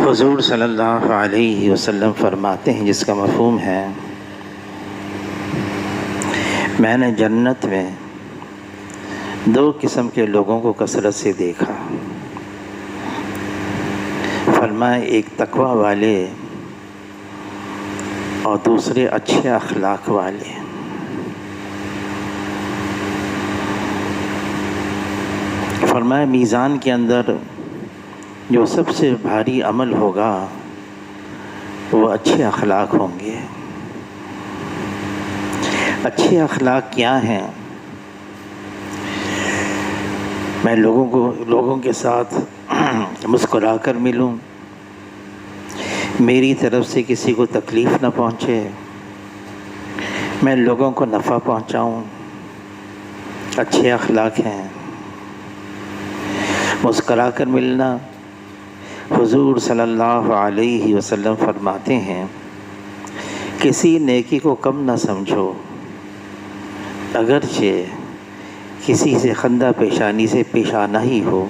حضور صلی اللہ علیہ وسلم فرماتے ہیں، جس کا مفہوم ہے، میں نے جنت میں دو قسم کے لوگوں کو کثرت سے دیکھا۔ فرمایا ایک تقویٰ والے اور دوسرے اچھے اخلاق والے۔ فرمایا میزان کے اندر جو سب سے بھاری عمل ہوگا وہ اچھے اخلاق ہوں گے۔ اچھے اخلاق کیا ہیں؟ میں لوگوں کے ساتھ مسکرا کر ملوں، میری طرف سے کسی کو تکلیف نہ پہنچے، میں لوگوں کو نفع پہنچاؤں، اچھے اخلاق ہیں۔ مسکرا کر ملنا، حضور صلی اللہ علیہ وسلم فرماتے ہیں کسی نیکی کو کم نہ سمجھو، اگرچہ کسی سے خندہ پیشانی سے پیش آنا ہی ہو۔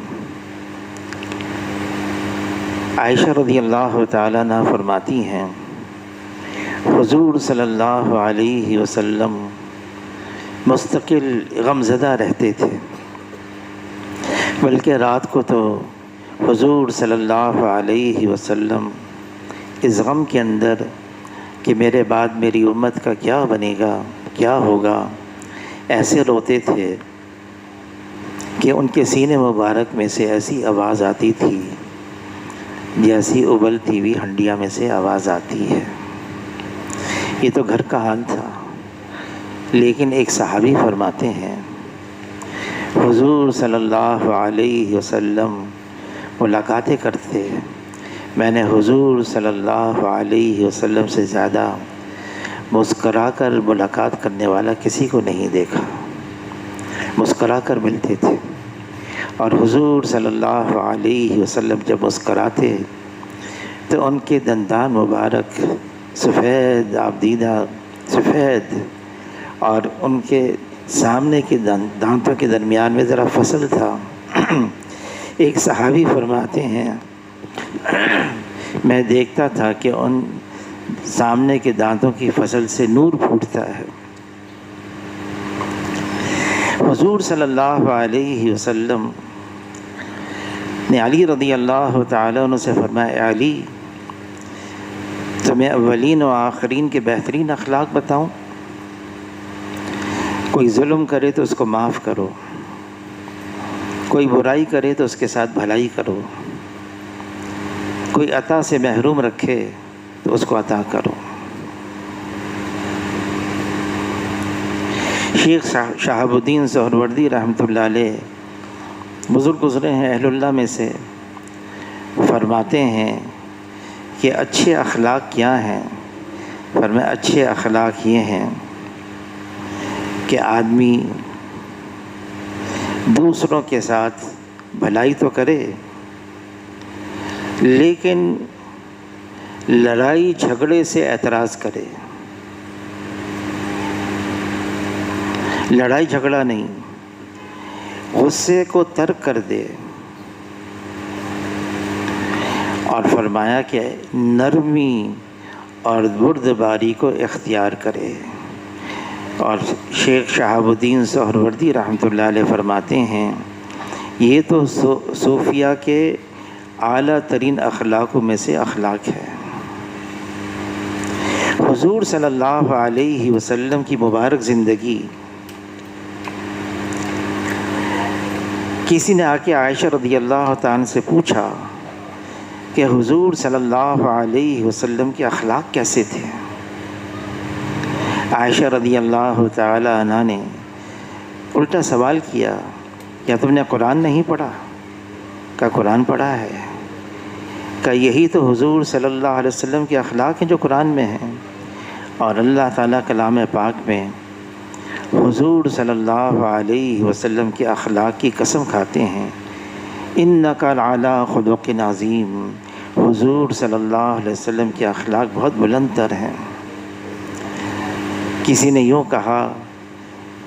عائشہ رضی اللہ تعالیٰ عنہ فرماتی ہیں حضور صلی اللہ علیہ وسلم مستقل غمزدہ رہتے تھے، بلکہ رات کو تو حضور صلی اللہ علیہ وسلم اس غم کے اندر کہ میرے بعد میری امت کا کیا بنے گا، کیا ہوگا، ایسے روتے تھے کہ ان کے سینے مبارک میں سے ایسی آواز آتی تھی جیسی ابلتی ہوئی ہنڈیا میں سے آواز آتی ہے۔ یہ تو گھر کا حال تھا، لیکن ایک صحابی فرماتے ہیں حضور صلی اللہ علیہ وسلم ملاقاتیں کرتے، میں نے حضور صلی اللہ علیہ وسلم سے زیادہ مسکرا کر ملاقات کرنے والا کسی کو نہیں دیکھا۔ مسکرا کر ملتے تھے، اور حضور صلی اللہ علیہ وسلم جب مسکراتے تو ان کے دندان مبارک سفید، آبدیدہ سفید، اور ان کے سامنے کے دانتوں کے درمیان میں ذرا فصل تھا۔ ایک صحابی فرماتے ہیں میں دیکھتا تھا کہ ان سامنے کے دانتوں کی فصل سے نور پھوٹتا ہے۔ حضور صلی اللہ علیہ وسلم نے علی رضی اللہ تعالیٰ عنہ سے فرمایا علی، تمہیں اولین و آخرین کے بہترین اخلاق بتاؤں؟ کوئی ظلم کرے تو اس کو معاف کرو، کوئی برائی کرے تو اس کے ساتھ بھلائی کرو، کوئی عطا سے محروم رکھے تو اس کو عطا کرو۔ شیخ شہاب الدین سہروردی رحمۃ اللہ علیہ بزرگ گزرے ہیں اہل اللہ میں سے، فرماتے ہیں کہ اچھے اخلاق کیا ہیں؟ فرمایا اچھے اخلاق یہ ہیں کہ آدمی دوسروں کے ساتھ بھلائی تو کرے، لیکن لڑائی جھگڑے سے اعتراض کرے۔ لڑائی جھگڑا نہیں، غصے کو ترک کر دے، اور فرمایا کہ نرمی اور بردباری کو اختیار کرے۔ اور شیخ شہاب الدین سہروردی رحمۃ اللہ علیہ فرماتے ہیں یہ تو صوفیہ کے اعلیٰ ترین اخلاقوں میں سے اخلاق ہے۔ حضور صلی اللہ علیہ وسلم کی مبارک زندگی، کسی نے آ کے عائشہ رضی اللہ تعالیٰ سے پوچھا کہ حضور صلی اللہ علیہ وسلم کے اخلاق کیسے تھے؟ عائشہ رضی اللہ تعالی عنہ نے الٹا سوال کیا، کیا تم نے قرآن نہیں پڑھا؟ کہا قرآن پڑھا ہے۔ کہا یہی تو حضور صلی اللہ علیہ وسلم کے اخلاق ہیں جو قرآن میں ہیں، اور اللہ تعالیٰ کلام پاک میں حضور صلی اللہ علیہ وسلم کے اخلاق کی قسم کھاتے ہیں انک لعلی خلق عظیم۔ حضور صلی اللہ علیہ وسلم کے اخلاق بہت بلند تر ہیں۔ کسی نے یوں کہا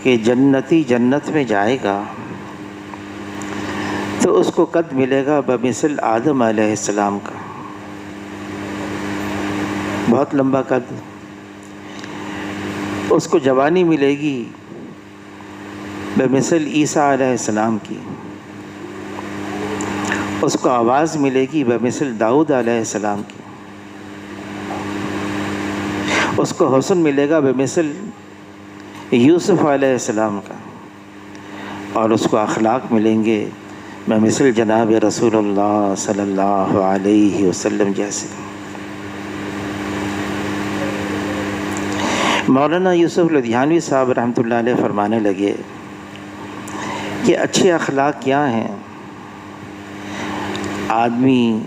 کہ جنتی جنت میں جائے گا تو اس کو قد ملے گا بمثل آدم علیہ السلام کا، بہت لمبا قد، اس کو جوانی ملے گی بمثل عیسیٰ علیہ السلام کی، اس کو آواز ملے گی بمثل داؤد علیہ السلام کی، اس کو حسن ملے گا بمثل یوسف علیہ السلام کا، اور اس کو اخلاق ملیں گے بمثل جناب رسول اللہ صلی اللہ علیہ وسلم جیسے۔ مولانا یوسف لدھیانوی صاحب رحمۃ اللہ علیہ فرمانے لگے کہ اچھے اخلاق کیا ہیں؟ آدمی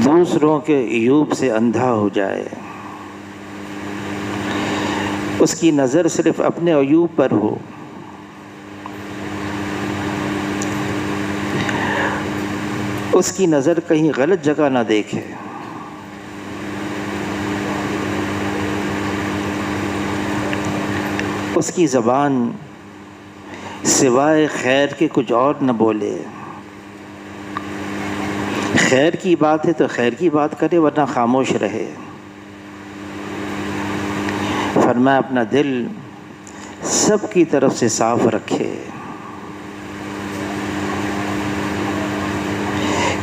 دوسروں کے عیوب سے اندھا ہو جائے، اس کی نظر صرف اپنے عیوب پر ہو، اس کی نظر کہیں غلط جگہ نہ دیکھے، اس کی زبان سوائے خیر کے کچھ اور نہ بولے، خیر کی بات ہے تو خیر کی بات کرے ورنہ خاموش رہے۔ فرمایا اپنا دل سب کی طرف سے صاف رکھے،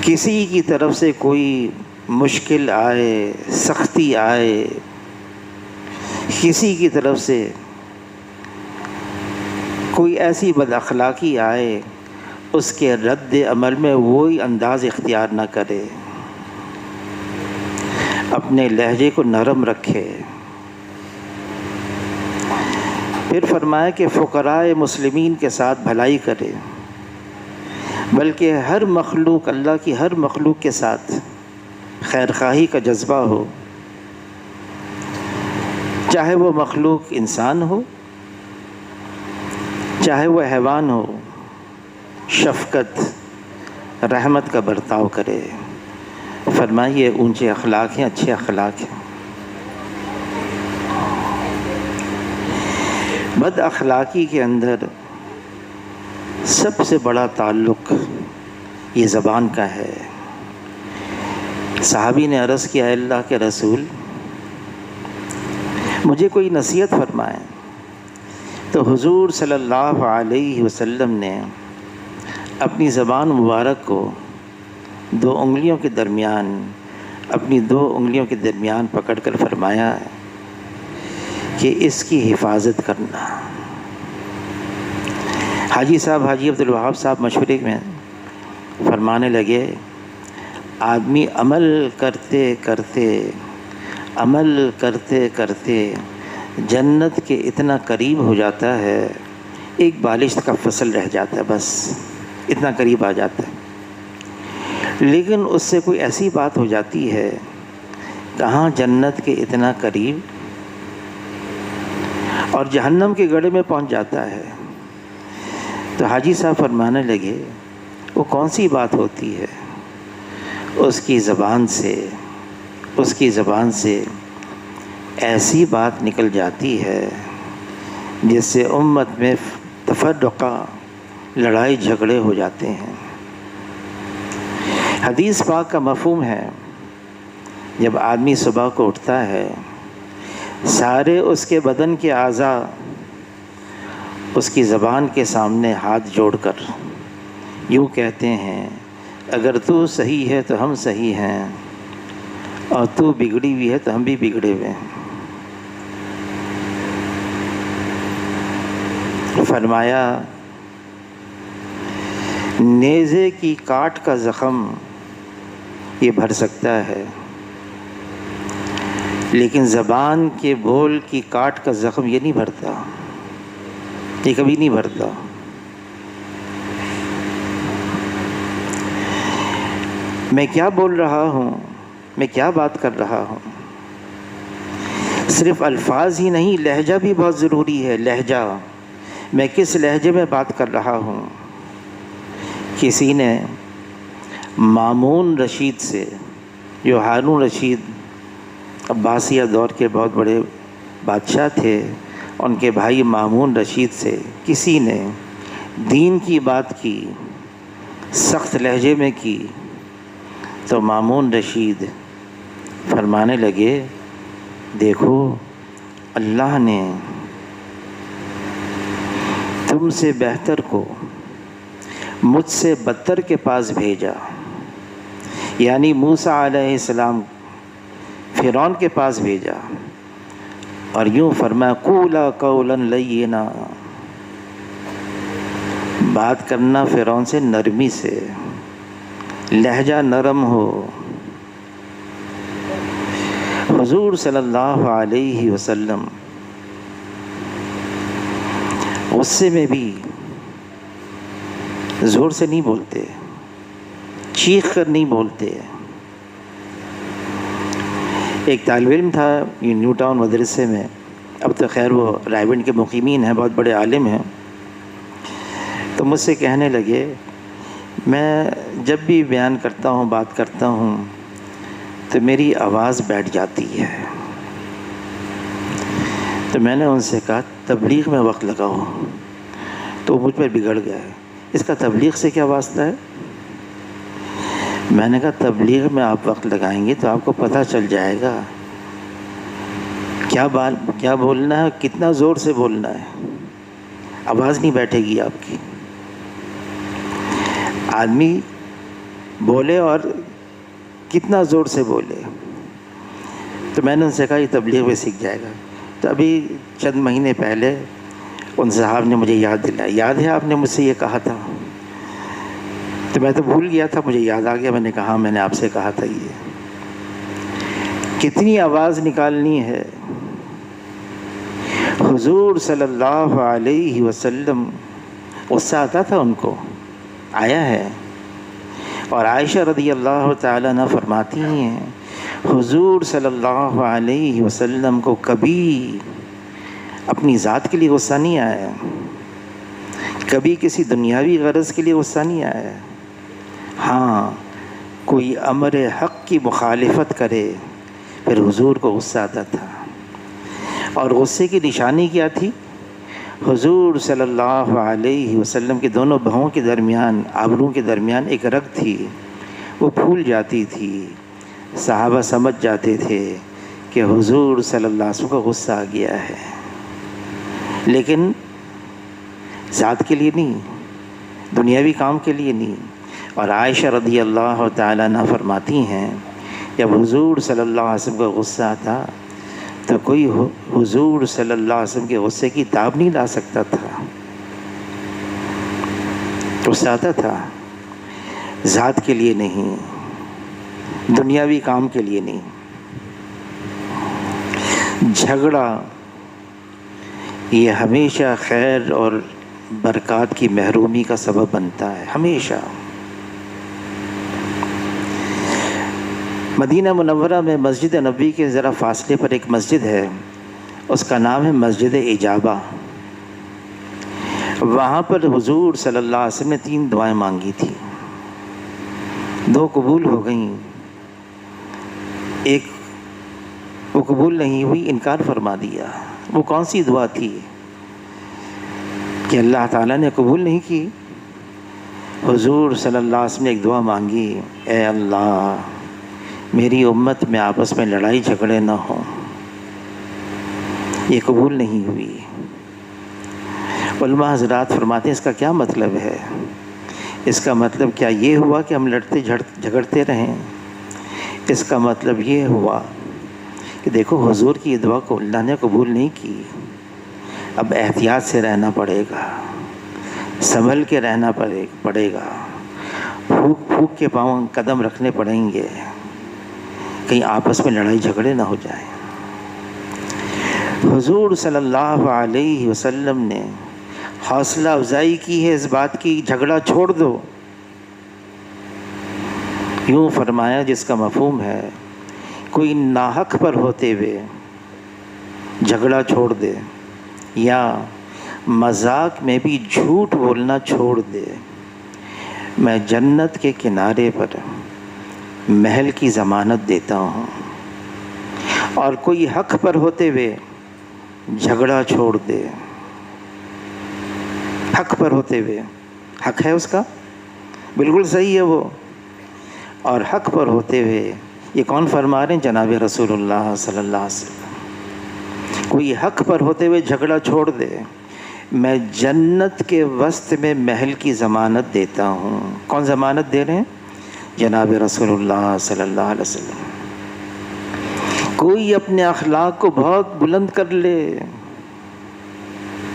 کسی کی طرف سے کوئی مشکل آئے، سختی آئے، کسی کی طرف سے کوئی ایسی بد اخلاقی آئے، اس کے رد عمل میں وہی انداز اختیار نہ کرے، اپنے لہجے کو نرم رکھے۔ پھر فرمایا کہ فقراء مسلمین کے ساتھ بھلائی کرے، بلکہ ہر مخلوق، اللہ کی ہر مخلوق کے ساتھ خیر خواہی کا جذبہ ہو، چاہے وہ مخلوق انسان ہو چاہے وہ حیوان ہو، شفقت رحمت کا برتاؤ کرے۔ فرمائیے اونچے اخلاق ہیں، اچھے اخلاق ہیں۔ بد اخلاقی کے اندر سب سے بڑا تعلق یہ زبان کا ہے۔ صحابی نے عرض کیا، اے اللہ کے رسول مجھے کوئی نصیحت فرمائیں، تو حضور صلی اللہ علیہ وسلم نے اپنی زبان مبارک کو دو انگلیوں کے درمیان، اپنی دو انگلیوں کے درمیان پکڑ کر فرمایا کہ اس کی حفاظت کرنا۔ حاجی صاحب، حاجی عبدالوہاب صاحب مشورے میں فرمانے لگے، آدمی عمل کرتے کرتے جنت کے اتنا قریب ہو جاتا ہے، ایک بالشت کا فصل رہ جاتا ہے، بس اتنا قریب آ جاتا ہے۔ لیکن اس سے کوئی ایسی بات ہو جاتی ہے، کہاں جنت کے اتنا قریب اور جہنم کے گڑھے میں پہنچ جاتا ہے۔ تو حاجی صاحب فرمانے لگے، وہ کون سی بات ہوتی ہے؟ اس کی زبان سے ایسی بات نکل جاتی ہے جس سے امت میں تفرقہ، لڑائی جھگڑے ہو جاتے ہیں۔ حدیث پاک کا مفہوم ہے، جب آدمی صبح کو اٹھتا ہے، سارے اس کے بدن کے اعضاء اس کی زبان کے سامنے ہاتھ جوڑ کر یوں کہتے ہیں، اگر تو صحیح ہے تو ہم صحیح ہیں، اور تو بگڑی ہوئی ہے تو ہم بھی بگڑے ہوئے ہیں۔ فرمایا نیزے کی کاٹ کا زخم یہ بھر سکتا ہے، لیکن زبان کے بول کی کاٹ کا زخم یہ نہیں بھرتا، یہ کبھی نہیں بھرتا۔ میں کیا بول رہا ہوں، میں کیا بات کر رہا ہوں، صرف الفاظ ہی نہیں، لہجہ بھی بہت ضروری ہے۔ لہجہ، میں کس لہجے میں بات کر رہا ہوں۔ کسی نے مامون رشید سے، جو ہارون رشید عباسیہ دور کے بہت بڑے بادشاہ تھے، ان کے بھائی مامون رشید سے کسی نے دین کی بات کی، سخت لہجے میں کی، تو مامون رشید فرمانے لگے دیکھو اللہ نے تم سے بہتر کو مجھ سے بدتر کے پاس بھیجا، یعنی موسیٰ علیہ السلام فرعون کے پاس بھیجا، اور یوں فرمایا قولا قولا لینا، بات کرنا فرعون سے نرمی سے، لہجہ نرم ہو۔ حضور صلی اللہ علیہ وسلم غصے میں بھی زور سے نہیں بولتے، چیخ کر نہیں بولتے۔ ایک طالب علم تھا نیو ٹاؤن مدرسے میں، اب تو خیر وہ رائے کے مقیمین ہیں، بہت بڑے عالم ہیں، تو مجھ سے کہنے لگے میں جب بھی بیان کرتا ہوں، بات کرتا ہوں، تو میری آواز بیٹھ جاتی ہے۔ تو میں نے ان سے کہا تبلیغ میں وقت لگاؤ، تو مجھ پر بگڑ گئے، اس کا تبلیغ سے کیا واسطہ ہے؟ میں نے کہا تبلیغ میں آپ وقت لگائیں گے تو آپ کو پتہ چل جائے گا کیا بولنا ہے، کتنا زور سے بولنا ہے، آواز نہیں بیٹھے گی آپ کی۔ آدمی بولے اور کتنا زور سے بولے۔ تو میں نے ان سے کہا یہ تبلیغ میں سیکھ جائے گا۔ تو ابھی چند مہینے پہلے ان صاحب نے مجھے یاد دلایا، یاد ہے آپ نے مجھ سے یہ کہا تھا؟ تو میں تو بھول گیا تھا، مجھے یاد آ گیا، میں نے کہا میں نے آپ سے کہا تھا یہ۔ کتنی آواز نکالنی ہے۔ حضور صلی اللہ علیہ وسلم غصہ آتا تھا ان کو، آیا ہے، اور عائشہ رضی اللہ تعالیٰ عنہ فرماتی ہیں حضور صلی اللہ علیہ وسلم کو کبھی اپنی ذات کے لیے غصہ نہیں آیا، کبھی کسی دنیاوی غرض کے لیے غصہ نہیں آیا۔ ہاں کوئی امر حق کی مخالفت کرے پھر حضور کو غصہ آتا تھا، اور غصے کی نشانی کیا تھی؟ حضور صلی اللہ علیہ وسلم کے دونوں بہوں کے درمیان، آبروں کے درمیان ایک رگ تھی، وہ پھول جاتی تھی، صحابہ سمجھ جاتے تھے کہ حضور صلی اللہ علیہ وسلم کو غصہ آ گیا ہے، لیکن ذات کے لیے نہیں، دنیاوی کام کے لیے نہیں۔ اور عائشہ رضی اللہ تعالیٰ عنہ فرماتی ہیں جب حضور صلی اللہ علیہ وسلم کو غصہ آتا تو کوئی حضور صلی اللہ علیہ وسلم کے غصے کی تاب نہیں لا سکتا تھا، غصہ آتا تھا ذات کے لیے نہیں، دنیاوی کام کے لیے نہیں۔ جھگڑا یہ ہمیشہ خیر اور برکات کی محرومی کا سبب بنتا ہے، ہمیشہ۔ مدینہ منورہ میں مسجد نبوی کے ذرا فاصلے پر ایک مسجد ہے، اس کا نام ہے مسجد اجابہ۔ وہاں پر حضور صلی اللہ علیہ وسلم نے 3 دعائیں مانگی تھی، 2 قبول ہو گئیں، ایک وہ قبول نہیں ہوئی، انکار فرما دیا۔ وہ کون سی دعا تھی کہ اللہ تعالیٰ نے قبول نہیں کی؟ حضور صلی اللہ علیہ وسلم نے ایک دعا مانگی، اے اللہ میری امت میں آپس میں لڑائی جھگڑے نہ ہوں، یہ قبول نہیں ہوئی۔ علماء حضرات فرماتے ہیں اس کا کیا مطلب ہے؟ اس کا مطلب کیا یہ ہوا کہ ہم لڑتے جھگڑتے رہیں؟ اس کا مطلب یہ ہوا کہ دیکھو حضور کی یہ دعا کو اللہ نے قبول نہیں کی، اب احتیاط سے رہنا پڑے گا، سنبھل کے رہنا پڑے گا، پھوک پھوک کے پاؤں قدم رکھنے پڑیں گے، کہیں آپس میں لڑائی جھگڑے نہ ہو جائیں۔ حضور صلی اللہ علیہ وسلم نے حوصلہ افزائی کی ہے اس بات کی، جھگڑا چھوڑ دو۔ یوں فرمایا جس کا مفہوم ہے کوئی ناحق پر ہوتے ہوئے جھگڑا چھوڑ دے، یا مذاق میں بھی جھوٹ بولنا چھوڑ دے، میں جنت کے کنارے پر محل کی ضمانت دیتا ہوں۔ اور کوئی حق پر ہوتے ہوئے جھگڑا چھوڑ دے، حق پر ہوتے ہوئے، حق ہے اس کا، بالکل صحیح ہے وہ، اور حق پر ہوتے ہوئے یہ کون فرما رہے ہیں؟ جناب رسول اللہ صلی اللہ علیہ وسلم۔ کوئی حق پر ہوتے ہوئے جھگڑا چھوڑ دے، میں جنت کے وسط میں محل کی ضمانت دیتا ہوں۔ کون ضمانت دے رہے ہیں؟ جناب رسول اللہ صلی اللہ علیہ وسلم۔ کوئی اپنے اخلاق کو بہت بلند کر لے،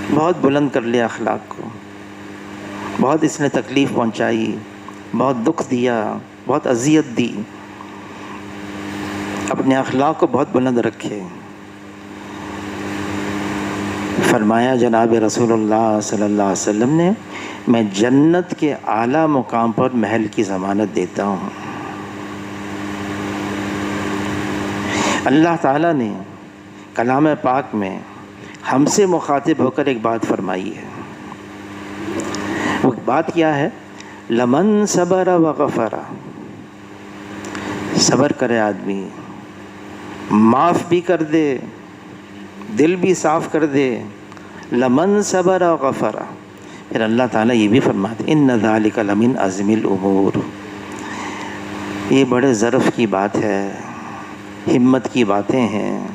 بہت بلند کر لے اخلاق کو، بہت اس نے تکلیف پہنچائی، بہت دکھ دیا، بہت اذیت دی، اپنے اخلاق کو بہت بلند رکھے۔ فرمایا جناب رسول اللہ صلی اللہ علیہ وسلم نے، میں جنت کے اعلیٰ مقام پر محل کی ضمانت دیتا ہوں۔ اللہ تعالیٰ نے کلام پاک میں ہم سے مخاطب ہو کر ایک بات فرمائی ہے۔ وہ بات کیا ہے؟ لمن صبر وغفر، صبر کرے آدمی، معاف بھی کر دے، دل بھی صاف کر دے، لمن صبر وغفر، پھر اللہ تعالیٰ یہ بھی فرماتے ان ذالک لمن عزم الامور، یہ بڑے ظرف کی بات ہے، ہمت کی باتیں ہیں،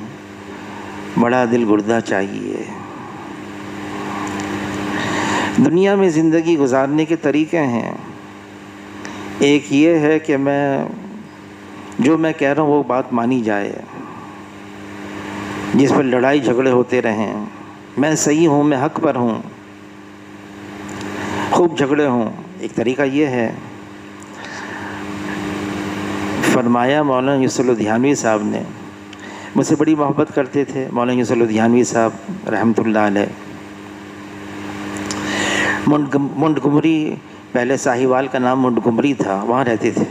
بڑا دل گردہ چاہیے۔ دنیا میں زندگی گزارنے کے طریقے ہیں، ایک یہ ہے کہ جو میں کہہ رہا ہوں وہ بات مانی جائے، جس پر لڑائی جھگڑے ہوتے رہیں، میں صحیح ہوں، میں حق پر ہوں، خوب جھگڑے ہوں، ایک طریقہ یہ ہے۔ فرمایا مولانا یوسف لدھیانوی صاحب نے، مجھ سے بڑی محبت کرتے تھے مولانا یوسف لدھیانوی صاحب رحمۃ اللہ علیہ، منڈگمری، پہلے ساہیوال کا نام منڈگمری تھا، وہاں رہتے تھے۔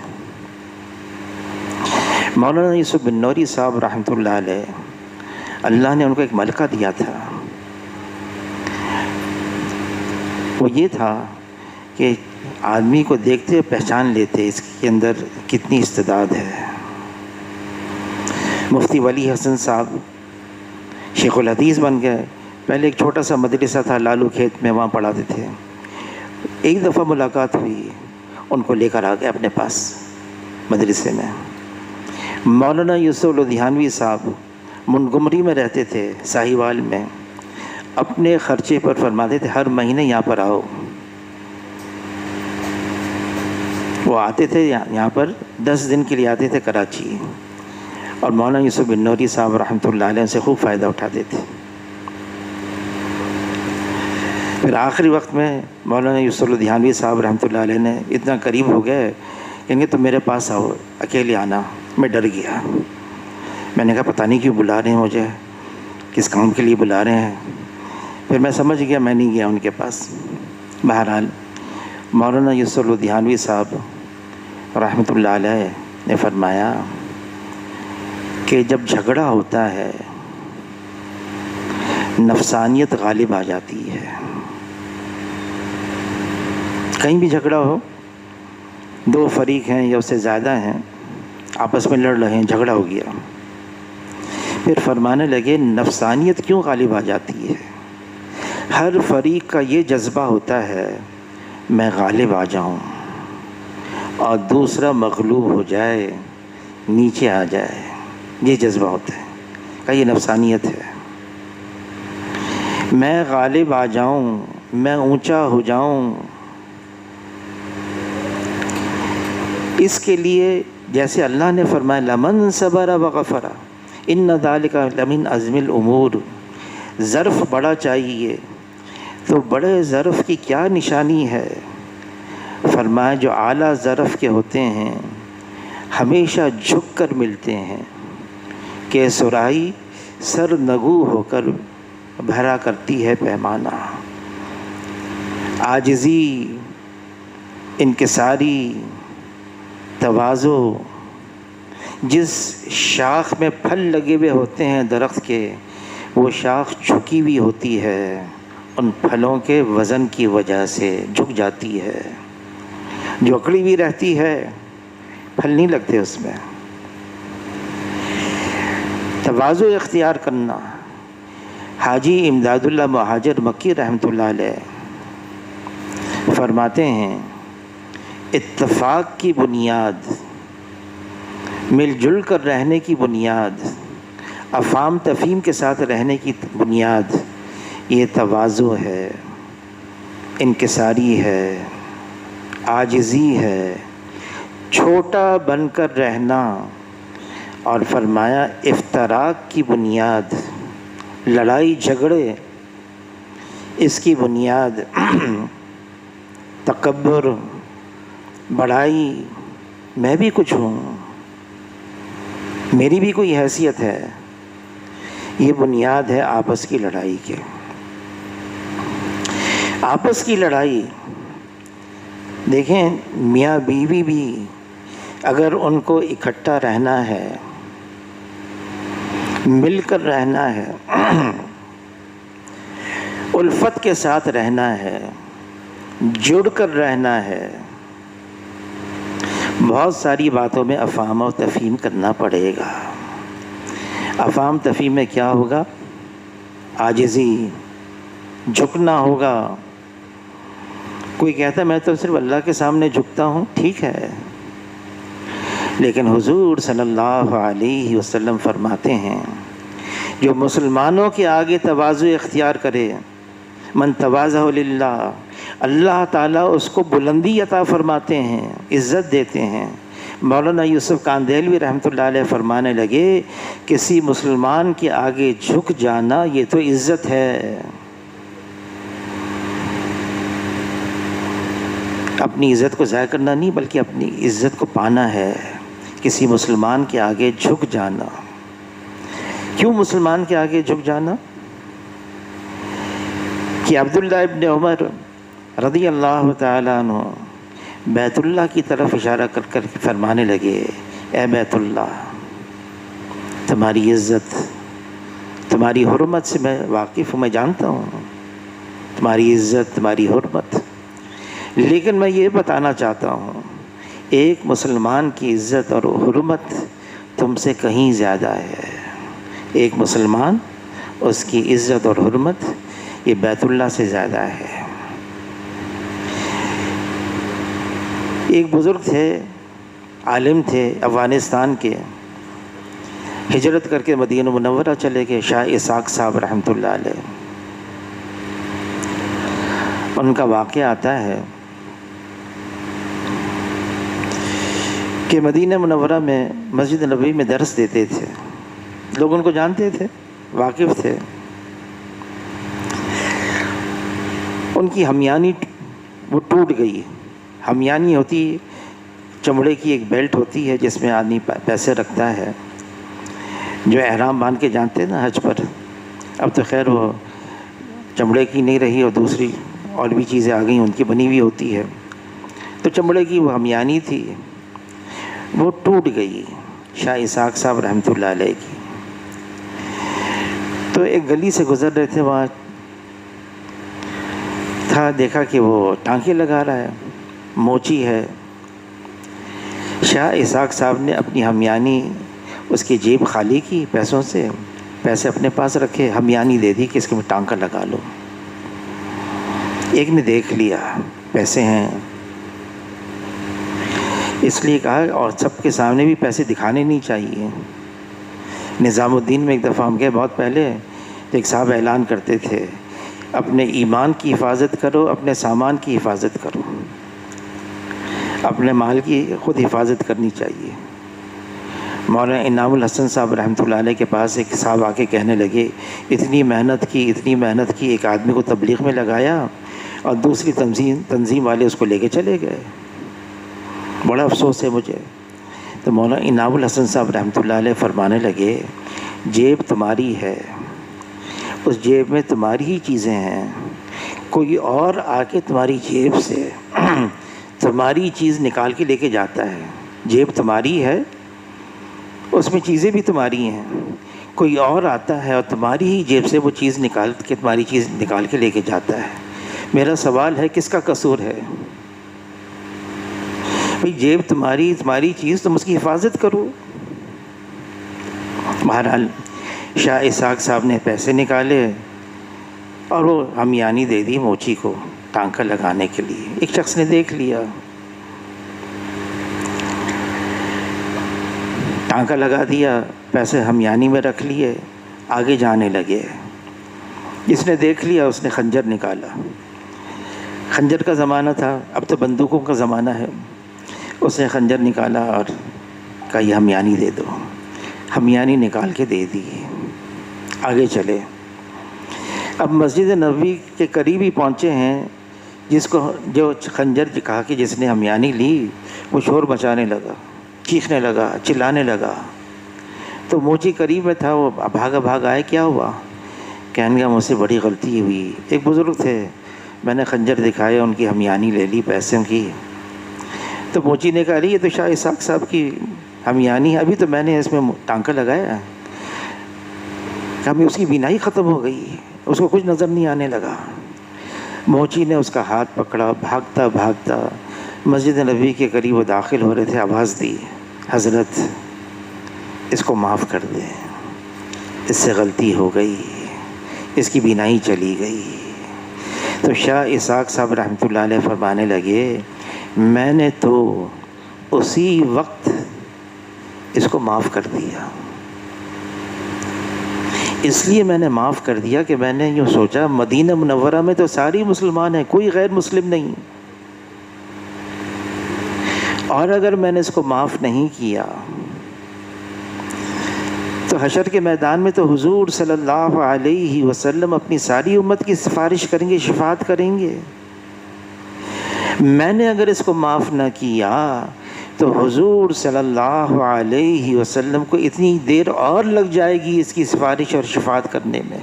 مولانا یوسف بن نوری صاحب رحمۃ اللہ علیہ، اللہ نے ان کو ایک ملکہ دیا تھا، وہ یہ تھا کہ آدمی کو دیکھتے ہوئے پہچان لیتے اس کے اندر کتنی استعداد ہے۔ مفتی ولی حسن صاحب شیخ الحدیث بن گئے، پہلے ایک چھوٹا سا مدرسہ تھا لالو کھیت میں، وہاں پڑھاتے تھے۔ ایک دفعہ ملاقات ہوئی، ان کو لے کر آ گئے اپنے پاس مدرسے میں۔ مولانا یوسف لدھیانوی صاحب منگمری میں رہتے تھے، ساہیوال میں، اپنے خرچے پر فرماتے تھے ہر مہینے یہاں پر آؤ۔ وہ آتے تھے یہاں پر 10 دن کے لیے آتے تھے کراچی، اور مولانا یوسف بن نوری صاحب رحمۃ اللہ علیہ سے خوب فائدہ اٹھاتے تھے۔ پھر آخری وقت میں مولانا یوسف لدھیانوی صاحب رحمۃ اللہ علیہ نے اتنا قریب ہو گئے کہ تو میرے پاس آؤ، اکیلے آنا۔ میں ڈر گیا، میں نے کہا پتہ نہیں کیوں بلا رہے ہیں مجھے، کس کام کے لیے بلا رہے ہیں۔ پھر میں سمجھ گیا، میں نہیں گیا ان کے پاس۔ بہرحال مولانا یوسف لدھیانوی صاحب رحمۃ اللہ علیہ نے فرمایا کہ جب جھگڑا ہوتا ہے نفسانیت غالب آ جاتی ہے۔ کہیں بھی جھگڑا ہو، 2 فریق ہیں یا اس سے زیادہ ہیں، آپس میں لڑ رہے ہیں، جھگڑا ہو گیا، پھر فرمانے لگے نفسانیت کیوں غالب آ جاتی ہے؟ ہر فریق کا یہ جذبہ ہوتا ہے میں غالب آ جاؤں اور دوسرا مغلوب ہو جائے، نیچے آ جائے، یہ جذبہ ہوتا ہے کہ یہ نفسانیت ہے۔ میں غالب آ جاؤں، میں اونچا ہو جاؤں، اس کے لیے جیسے اللہ نے فرمایا لمن صبر وغفر ان ذالک لمن عزم الامور، ظرف بڑا چاہیے، تو بڑے ظرف کی کیا نشانی ہے؟ فرمایا جو اعلیٰ ظرف کے ہوتے ہیں ہمیشہ جھک کر ملتے ہیں کہ سرائی سر نگو ہو کر بھرا کرتی ہے پیمانہ۔ عاجزی، انکساری، تواضع، جس شاخ میں پھل لگے ہوئے ہوتے ہیں درخت کے، وہ شاخ جھکی ہوئی ہوتی ہے، ان پھلوں کے وزن کی وجہ سے جھک جاتی ہے۔ جو اکڑی ہوئی رہتی ہے پھل نہیں لگتے اس میں۔ تواضع اختیار کرنا۔ حاجی امداد اللہ مہاجر مکی رحمۃ اللہ علیہ فرماتے ہیں اتفاق کی بنیاد مل جل کر رہنے کی بنیاد، افہام تفہیم کے ساتھ رہنے کی بنیاد یہ تواضع ہے، انکساری ہے، عاجزی ہے، چھوٹا بن کر رہنا۔ اور فرمایا افتراق کی بنیاد، لڑائی جھگڑے، اس کی بنیاد تکبر، بڑائی، میں بھی کچھ ہوں، میری بھی کوئی حیثیت ہے، یہ بنیاد ہے آپس کی لڑائی کے۔ آپس کی لڑائی دیکھیں، میاں بیوی بھی اگر ان کو اکٹھا رہنا ہے، مل کر رہنا ہے، الفت کے ساتھ رہنا ہے، جڑ کر رہنا ہے، بہت ساری باتوں میں افہام و تفہیم کرنا پڑے گا۔ افہام تفہیم میں کیا ہوگا؟ عاجزی، جھکنا ہوگا۔ کوئی کہتا ہے میں تو صرف اللہ کے سامنے جھکتا ہوں، ٹھیک ہے، لیکن حضور صلی اللہ علیہ وسلم فرماتے ہیں جو مسلمانوں کے آگے تواضع اختیار کرے، من تواضع للہ، اللہ تعالیٰ اس کو بلندی عطا فرماتے ہیں، عزت دیتے ہیں۔ مولانا یوسف کاندیلوی رحمۃ اللہ علیہ فرمانے لگے کسی مسلمان کے آگے جھک جانا یہ تو عزت ہے۔ اپنی عزت کو ضائع کرنا نہیں، بلکہ اپنی عزت کو پانا ہے۔ کسی مسلمان کے آگے جھک جانا، کیوں مسلمان کے آگے جھک جانا؟ کہ عبداللہ ابن عمر رضی اللہ تعالیٰ عنہ بیت اللہ کی طرف اشارہ کر کر فرمانے لگے، اے بیت اللہ، تمہاری عزت، تمہاری حرمت سے میں واقف ہوں، میں جانتا ہوں تمہاری عزت، تمہاری حرمت، لیکن میں یہ بتانا چاہتا ہوں ایک مسلمان کی عزت اور حرمت تم سے کہیں زیادہ ہے۔ ایک مسلمان، اس کی عزت اور حرمت یہ بیت اللہ سے زیادہ ہے۔ ایک بزرگ تھے، عالم تھے، افغانستان کے، ہجرت کر کے مدینہ منورہ چلے گئے، شاہ اسحاق صاحب رحمۃ اللہ علیہ۔ ان کا واقعہ آتا ہے کہ مدینہ منورہ میں مسجد نبوی میں درس دیتے تھے، لوگ ان کو جانتے تھے، واقف تھے۔ ان کی ہمیانی وہ ٹوٹ گئی۔ ہمیانی ہوتی چمڑے کی ایک بیلٹ ہوتی ہے جس میں آدمی پیسے رکھتا ہے، جو احرام باندھ کے جانتے ہیں نا حج پر۔ اب تو خیر وہ چمڑے کی نہیں رہی اور دوسری اور بھی چیزیں آ گئیں، ان کی بنی ہوئی ہوتی ہے، تو چمڑے کی وہ ہمیانی تھی، وہ ٹوٹ گئی شاہ اسحاق صاحب رحمۃ اللہ علیہ کی۔ تو ایک گلی سے گزر رہے تھے، وہاں تھا، دیکھا کہ وہ ٹانکے لگا رہا ہے، موچی ہے۔ شاہ اسحاق صاحب نے اپنی ہمیانی، اس کی جیب خالی کی پیسوں سے، پیسے اپنے پاس رکھے، ہمیانی دے دی کہ اس کے میں ٹانکا لگا لو۔ ایک نے دیکھ لیا پیسے ہیں، اس لیے کہا، اور سب کے سامنے بھی پیسے دکھانے نہیں چاہیے۔ نظام الدین میں ایک دفعہ ہم گئے بہت پہلے، ایک صاحب اعلان کرتے تھے، اپنے ایمان کی حفاظت کرو، اپنے سامان کی حفاظت کرو، اپنے مال کی خود حفاظت کرنی چاہیے۔ مولانا انعام الحسن صاحب رحمۃ اللہ علیہ کے پاس ایک صاحب آ کے کہنے لگے، اتنی محنت کی، ایک آدمی کو تبلیغ میں لگایا اور دوسری تنظیم والے اس کو لے کے چلے گئے، بڑا افسوس ہے مجھے۔ تو مولانا انعام الحسن صاحب رحمۃ اللہ علیہ فرمانے لگے، جیب تمہاری ہے، اس جیب میں تمہاری ہی چیزیں ہیں، کوئی اور آ کے تمہاری جیب سے تمہاری چیز نکال کے لے کے جاتا ہے۔ جیب تمہاری ہے، اس میں چیزیں بھی تمہاری ہیں، کوئی اور آتا ہے اور تمہاری ہی جیب سے وہ چیز نکال کے، تمہاری چیز نکال کے لے کے جاتا ہے۔ میرا سوال ہے کس کا قصور ہے؟ بھئی جیب تمہاری چیز، تم اس کی حفاظت کرو۔ بہرحال شاہ اسحاق صاحب نے پیسے نکالے اور وہ ہمیانی دے دی موچی کو ٹانکا لگانے کے لیے۔ ایک شخص نے دیکھ لیا، ٹانکا لگا دیا، پیسے ہمیانی میں رکھ لیے، آگے جانے لگے۔ جس نے دیکھ لیا اس نے خنجر نکالا، خنجر کا زمانہ تھا، اب تو بندوقوں کا زمانہ ہے۔ اس نے خنجر نکالا اور کہا یہ ہمیانی دے دو، ہمیانی نکال کے دے دی، آگے چلے۔ اب مسجد نبوی کے قریب ہی پہنچے ہیں، جس کو جو خنجر کہا کہ جس نے ہمیانی لی وہ شور مچانے لگا، چیخنے لگا، چلانے لگا۔ تو موچی قریب میں تھا، وہ بھاگ آئے، کیا ہوا؟ کہنے گا مجھ سے بڑی غلطی ہوئی، ایک بزرگ تھے، میں نے خنجر دکھایا، ان کی ہمیانی لے لی پیسوں کی۔ تو موچی نے کہا ارے یہ تو شاہ اسحاق صاحب کی ہمیانی ہے، ابھی تو میں نے اس میں ٹانکا لگایا ہے۔ کہا اس کی بینائی ختم ہو گئی، اس کو کچھ نظر نہیں آنے لگا۔ موچی نے اس کا ہاتھ پکڑا، بھاگتا بھاگتا مسجد نبوی کے قریب وہ داخل ہو رہے تھے، آواز دی حضرت اس کو معاف کر دیں، اس سے غلطی ہو گئی، اس کی بینائی چلی گئی۔ تو شاہ اسحاق صاحب رحمۃ اللہ علیہ فرمانے لگے میں نے تو اسی وقت اس کو معاف کر دیا، اس لیے میں نے معاف کر دیا کہ میں نے یوں سوچا مدینہ منورہ میں تو ساری مسلمان ہیں، کوئی غیر مسلم نہیں، اور اگر میں نے اس کو معاف نہیں کیا تو حشر کے میدان میں تو حضور صلی اللہ علیہ وسلم اپنی ساری امت کی سفارش کریں گے، شفاعت کریں گے۔ میں نے اگر اس کو معاف نہ کیا تو حضور صلی اللہ علیہ وسلم کو اتنی دیر اور لگ جائے گی اس کی سفارش اور شفاعت کرنے میں،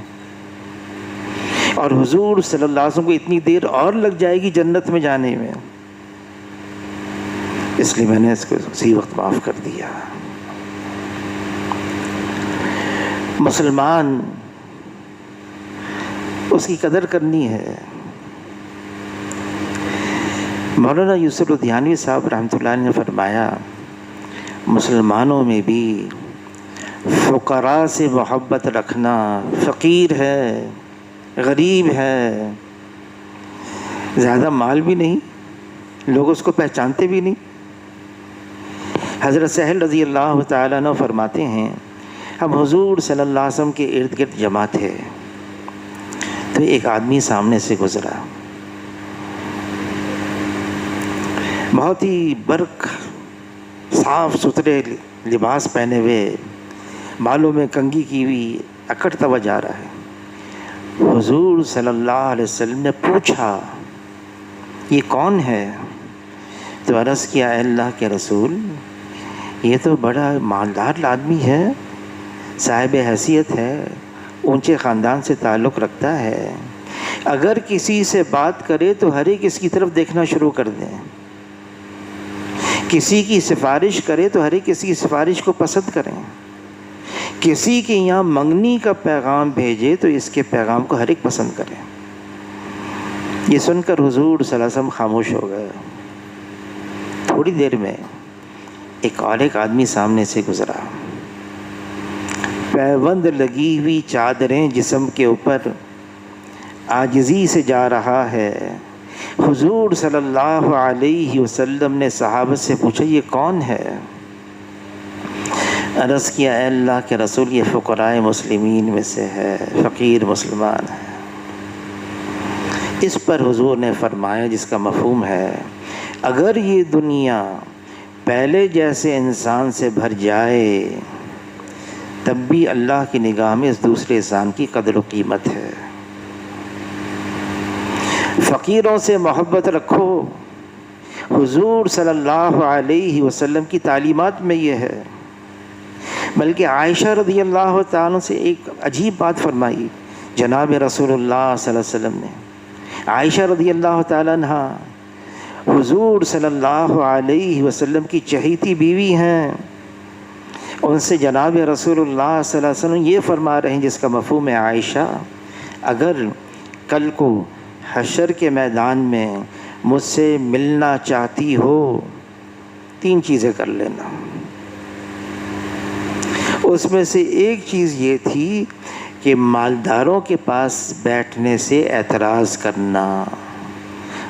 اور حضور صلی اللہ علیہ وسلم کو اتنی دیر اور لگ جائے گی جنت میں جانے میں، اس لیے میں نے اس کو اسی وقت معاف کر دیا۔ مسلمان اس کی قدر کرنی ہے۔ مولانا یوسف لدھیانوی صاحب رحمۃ اللہ علیہ نے فرمایا مسلمانوں میں بھی فقراء سے محبت رکھنا، فقیر ہے، غریب ہے، زیادہ مال بھی نہیں، لوگ اس کو پہچانتے بھی نہیں۔ حضرت سہل رضی اللہ تعالیٰ عنہ فرماتے ہیں ہم حضور صلی اللہ علیہ وسلم کے ارد گرد جمع تھے، تو ایک آدمی سامنے سے گزرا، بہت ہی برق صاف ستھرے لباس پہنے ہوئے، بالوں میں کنگھی کی ہوئی، اکڑتا ہوا جا رہا ہے۔ حضور صلی اللہ علیہ وسلم نے پوچھا یہ کون ہے؟ تو عرض کیا اے اللہ کے رسول یہ تو بڑا مالدار آدمی ہے، صاحب حیثیت ہے، اونچے خاندان سے تعلق رکھتا ہے، اگر کسی سے بات کرے تو ہر ایک اس کی طرف دیکھنا شروع کر دیں، کسی کی سفارش کرے تو ہر ایک کسی کی سفارش کو پسند کریں، کسی کے یہاں منگنی کا پیغام بھیجے تو اس کے پیغام کو ہر ایک پسند کریں۔ یہ سن کر حضور صلی اللہ علیہ وسلم خاموش ہو گئے۔ تھوڑی دیر میں ایک آدمی سامنے سے گزرا، پیوند لگی ہوئی چادریں جسم کے اوپر، عاجزی سے جا رہا ہے۔ حضور صلی اللہ علیہ وسلم نے صحابہ سے پوچھا یہ کون ہے؟ عرض کیا اے اللہ کے رسول یہ فقراء مسلمین میں سے ہے، فقیر مسلمان ہے۔ اس پر حضور نے فرمایا جس کا مفہوم ہے اگر یہ دنیا پہلے جیسے انسان سے بھر جائے تب بھی اللہ کی نگاہ میں اس دوسرے انسان کی قدر و قیمت ہے۔ فقیروں سے محبت رکھو، حضور صلی اللہ علیہ وسلم کی تعلیمات میں یہ ہے۔ بلکہ عائشہ رضی اللہ تعالیٰ سے ایک عجیب بات فرمائی جناب رسول اللہ صلی اللہ علیہ وسلم نے۔ عائشہ رضی اللہ تعالیٰ عنہ حضور صلی اللہ علیہ وسلم کی چہیتی بیوی ہیں، ان سے جناب رسول اللہ صلی اللہ علیہ وسلم یہ فرما رہے ہیں جس کا مفہوم ہے عائشہ اگر کل کو حشر کے میدان میں مجھ سے ملنا چاہتی ہو 3 چیزیں کر لینا۔ اس میں سے ایک چیز یہ تھی کہ مالداروں کے پاس بیٹھنے سے اعتراض کرنا،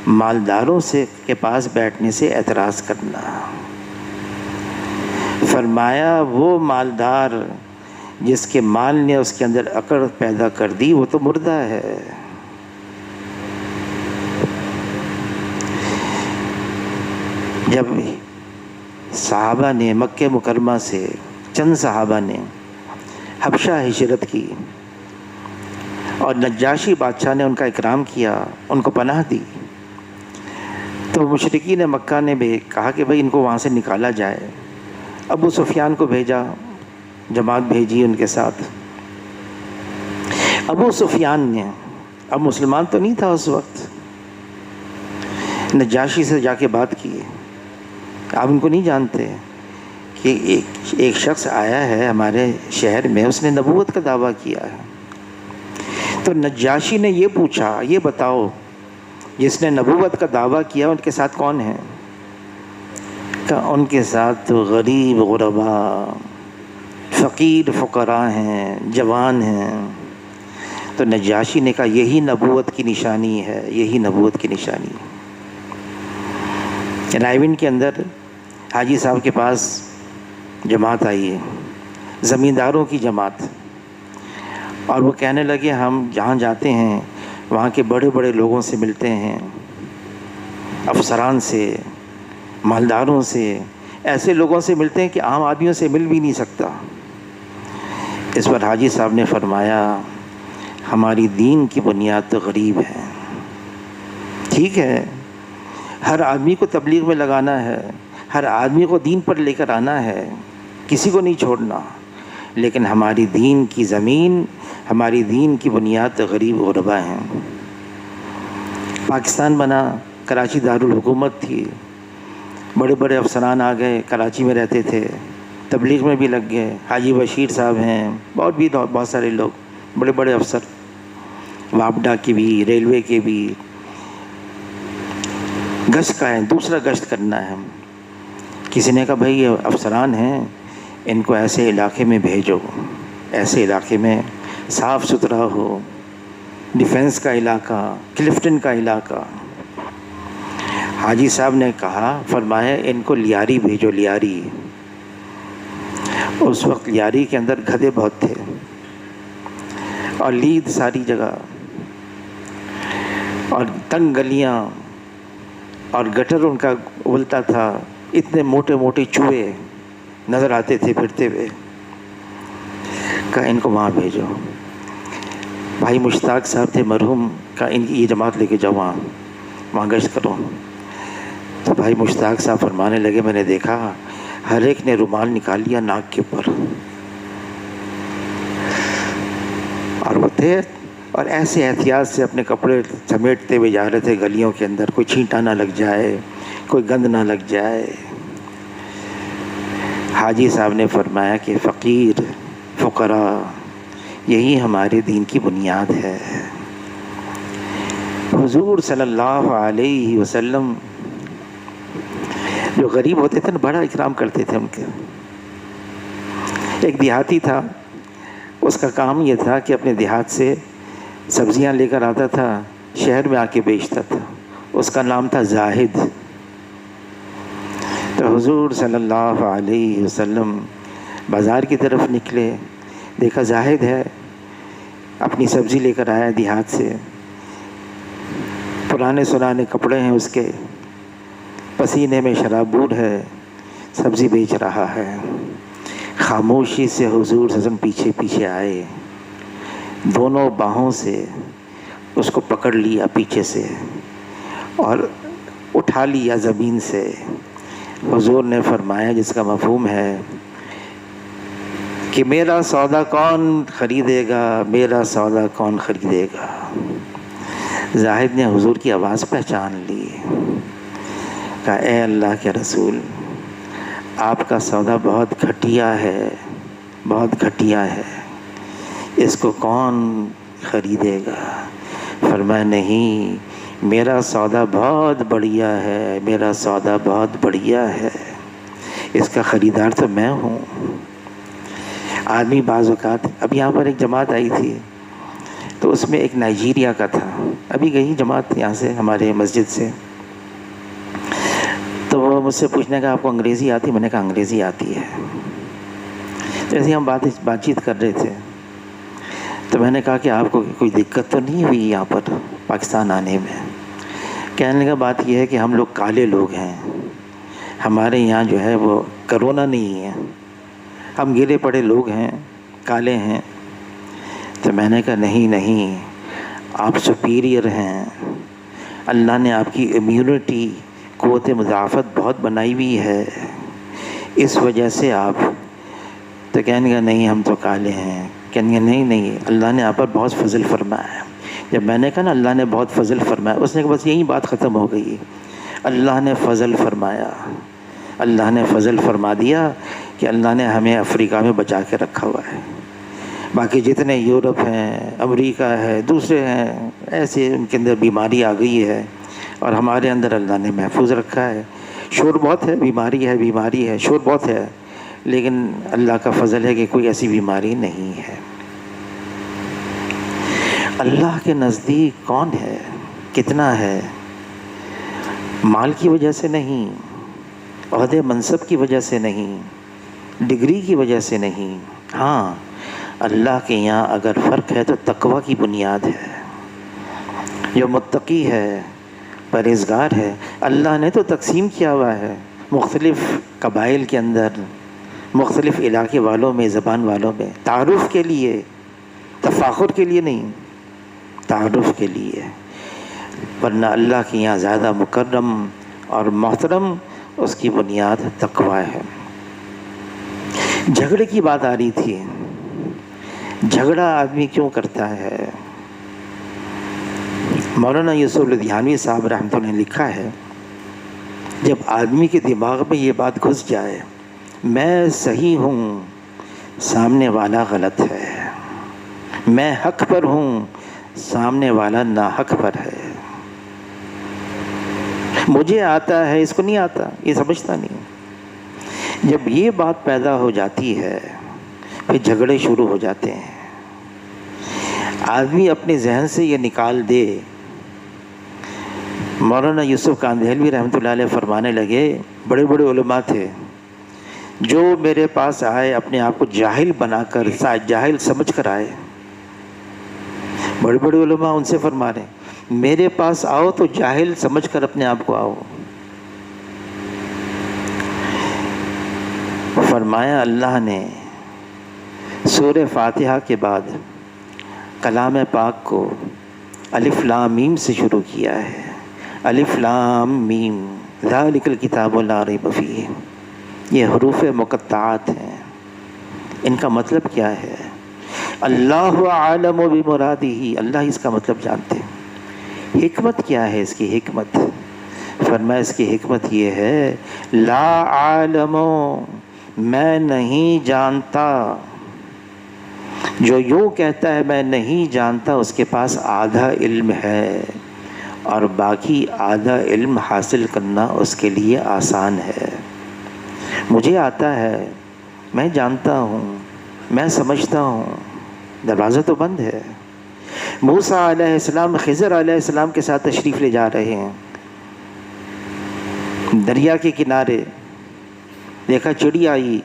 مالداروں کے پاس بیٹھنے سے اعتراض کرنا۔ فرمایا وہ مالدار جس کے مال نے اس کے اندر اکڑ پیدا کر دی وہ تو مردہ ہے۔ جب صحابہ نے مکہ مکرمہ سے چند صحابہ نے حبشہ ہجرت کی اور نجاشی بادشاہ نے ان کا اکرام کیا، ان کو پناہ دی، تو مشرکین مکہ نے بھی کہا کہ بھئی ان کو وہاں سے نکالا جائے۔ ابو سفیان کو بھیجا، جماعت بھیجی ان کے ساتھ۔ ابو سفیان نے، اب مسلمان تو نہیں تھا اس وقت، نجاشی سے جا کے بات کی، آپ ان کو نہیں جانتے کہ ایک شخص آیا ہے ہمارے شہر میں، اس نے نبوت کا دعویٰ کیا ہے۔ تو نجاشی نے یہ پوچھا، یہ بتاؤ جس نے نبوت کا دعویٰ کیا ان کے ساتھ کون ہیں؟ کہ ان کے ساتھ تو غریب غربا، فقیر فقراء ہیں، جوان ہیں۔ تو نجاشی نے کہا یہی نبوت کی نشانی ہے، یہی نبوت کی نشانی ہے۔ رائے کے اندر حاجی صاحب کے پاس جماعت آئی ہے، زمینداروں کی جماعت، اور وہ کہنے لگے ہم جہاں جاتے ہیں وہاں کے بڑے بڑے لوگوں سے ملتے ہیں، افسران سے، مالداروں سے، ایسے لوگوں سے ملتے ہیں کہ عام آدمیوں سے مل بھی نہیں سکتا۔ اس پر حاجی صاحب نے فرمایا ہماری دین کی بنیاد تو غریب ہے۔ ٹھیک ہے، ہر آدمی کو تبلیغ میں لگانا ہے، ہر آدمی کو دین پر لے کر آنا ہے، کسی کو نہیں چھوڑنا، لیکن ہماری دین کی زمین، ہماری دین کی بنیاد تو غریب غربا ہیں۔ پاکستان بنا، کراچی دارالحکومت تھی، بڑے بڑے افسران آ گئے، کراچی میں رہتے تھے، تبلیغ میں بھی لگ گئے۔ حاجی بشیر صاحب ہیں، بہت سارے لوگ، بڑے بڑے افسر، وابڈا کے بھی، ریلوے کے بھی، گشت کا ہے، دوسرا گشت کرنا ہے۔ کسی نے کہا بھائی یہ افسران ہیں، ان کو ایسے علاقے میں بھیجو، ایسے علاقے میں صاف ستھرا ہو، ڈیفنس کا علاقہ، کلفٹن کا علاقہ۔ حاجی صاحب نے کہا، فرمایا ان کو لیاری بھیجو، لیاری۔ اس وقت لیاری کے اندر گدھے بہت تھے اور لید ساری جگہ، اور تنگ گلیاں، اور گٹر ان کا اولتا تھا، اتنے موٹے موٹے چوہے نظر آتے تھے پھرتے ہوئے۔ کہا ان کو وہاں بھیجو۔ بھائی مشتاق صاحب تھے مرحوم، کہا ان کی یہ جماعت لے کے جاؤ، وہاں گشت کرو۔ تو بھائی مشتاق صاحب فرمانے لگے میں نے دیکھا ہر ایک نے رومال نکال لیا ناک کے اوپر، اور وہ تھے، اور ایسے احتیاط سے اپنے کپڑے سمیٹتے ہوئے جا رہے تھے گلیوں کے اندر، کوئی چھینٹا نہ لگ جائے، کوئی گند نہ لگ جائے۔ حاجی صاحب نے فرمایا کہ فقیر فقراء یہی ہمارے دین کی بنیاد ہے۔ حضور صلی اللہ علیہ وسلم جو غریب ہوتے تھے نا بڑا اکرام کرتے تھے ان کے۔ ایک دیہاتی تھا، اس کا کام یہ تھا کہ اپنے دیہات سے سبزیاں لے کر آتا تھا، شہر میں آ کے بیچتا تھا، اس کا نام تھا زاہد۔ تو حضور صلی اللہ علیہ وسلم بازار کی طرف نکلے، دیکھا زاہد ہے، اپنی سبزی لے کر آیا دیہات سے، پرانے سرانے کپڑے ہیں اس کے، پسینے میں شرابور ہے، سبزی بیچ رہا ہے۔ خاموشی سے حضور صلی اللہ علیہ وسلم پیچھے پیچھے آئے، دونوں باہوں سے اس کو پکڑ لیا پیچھے سے اور اٹھا لیا زمین سے۔ حضور نے فرمایا جس کا مفہوم ہے کہ میرا سودا کون خریدے گا، میرا سودا کون خریدے گا۔ زاہد نے حضور کی آواز پہچان لی، کہا اے اللہ کے رسول، آپ کا سودا بہت گھٹیا ہے، بہت گھٹیا ہے، اس کو کون خریدے گا؟ فرمایا نہیں، میرا سودا بہت بڑھیا ہے، میرا سودا بہت بڑھیا ہے، اس کا خریدار تو میں ہوں۔ آدمی بعض اوقات، اب یہاں پر ایک جماعت آئی تھی تو اس میں ایک نائجیریا کا تھا، ابھی گئی جماعت یہاں سے ہمارے مسجد سے، تو وہ مجھ سے پوچھنے کا آپ کو انگریزی آتی؟ میں نے کہا انگریزی آتی ہے۔ تو ایسے ہم بات چیت کر رہے تھے، تو میں نے کہا کہ آپ کو کوئی دقت تو نہیں ہوئی یہاں پر پاکستان آنے میں؟ کہنے کا بات یہ ہے کہ ہم لوگ کالے لوگ ہیں، ہمارے یہاں جو ہے وہ کرونا نہیں ہے، ہم گرے پڑے لوگ ہیں، کالے ہیں۔ تو میں نے کہا نہیں، آپ سپیریئر ہیں، اللہ نے آپ کی امیونٹی، قوت مدافعت بہت بنائی ہوئی ہے، اس وجہ سے آپ۔ تو کہنے کا نہیں ہم تو کالے ہیں۔ کہنے کا نہیں، اللہ نے آپ پر بہت فضل فرمایا ہے۔ جب میں نے کہا نا اللہ نے بہت فضل فرمایا، اس نے کہا بس یہی بات ختم ہو گئی، اللہ نے فضل فرمایا، اللہ نے فضل فرما دیا کہ اللہ نے ہمیں افریقہ میں بچا کے رکھا ہوا ہے۔ باقی جتنے یورپ ہیں، امریکہ ہے، دوسرے ہیں، ایسے ان کے اندر بیماری آ گئی ہے، اور ہمارے اندر اللہ نے محفوظ رکھا ہے۔ شور بہت ہے، بیماری ہے، شور بہت ہے، لیکن اللہ کا فضل ہے کہ کوئی ایسی بیماری نہیں ہے۔ اللہ کے نزدیک کون ہے، کتنا ہے؟ مال کی وجہ سے نہیں، عہدے منصب کی وجہ سے نہیں، ڈگری کی وجہ سے نہیں۔ ہاں، اللہ کے یہاں اگر فرق ہے تو تقوی کی بنیاد ہے۔ جو متقی ہے، پرہیزگار ہے، اللہ نے تو تقسیم کیا ہوا ہے مختلف قبائل کے اندر، مختلف علاقے والوں میں، زبان والوں میں، تعارف کے لیے، تفاخر کے لیے نہیں، تعارف کے لیے۔ ورنہ اللہ کے یہاں زیادہ مکرم اور محترم اس کی بنیاد تقوی ہے۔ جھگڑے کی بات آ رہی تھی، جھگڑا آدمی کیوں کرتا ہے؟ مولانا یوسف لدھیانوی صاحب رحمۃ اللہ نے لکھا ہے، جب آدمی کے دماغ میں یہ بات گھس جائے میں صحیح ہوں، سامنے والا غلط ہے، میں حق پر ہوں، سامنے والا ناحق پر ہے، مجھے آتا ہے اس کو نہیں آتا، یہ سمجھتا نہیں۔ جب یہ بات پیدا ہو جاتی ہے پھر جھگڑے شروع ہو جاتے ہیں۔ آدمی اپنے ذہن سے یہ نکال دے۔ مولانا یوسف کاندھیلوی رحمۃ اللہ علیہ فرمانے لگے، بڑے بڑے علماء تھے جو میرے پاس آئے اپنے آپ کو جاہل بنا کر، جاہل سمجھ کر آئے۔ بڑے بڑے علماء ان سے فرما رہے ہیں میرے پاس آؤ تو جاہل سمجھ کر اپنے آپ کو آؤ۔ فرمایا اللہ نے سورہ فاتحہ کے بعد کلام پاک کو الف لام میم سے شروع کیا ہے۔ الف لام میم ذالک الکتاب لا ریب فیہ، یہ حروف مقطعات ہیں۔ ان کا مطلب کیا ہے؟ اللہ عالم بمرادہ، اللہ اس کا مطلب جانتے ہیں۔ حکمت کیا ہے اس کی حکمت؟ فرمایا اس کی حکمت یہ ہے لا عالم، میں نہیں جانتا۔ جو یوں کہتا ہے میں نہیں جانتا اس کے پاس آدھا علم ہے، اور باقی آدھا علم حاصل کرنا اس کے لیے آسان ہے۔ مجھے آتا ہے، میں جانتا ہوں، میں سمجھتا ہوں، دروازہ تو بند ہے۔ موسیٰ علیہ السلام خضر علیہ السلام کے ساتھ تشریف لے جا رہے ہیں، دریا کے کنارے دیکھا چڑیا آئی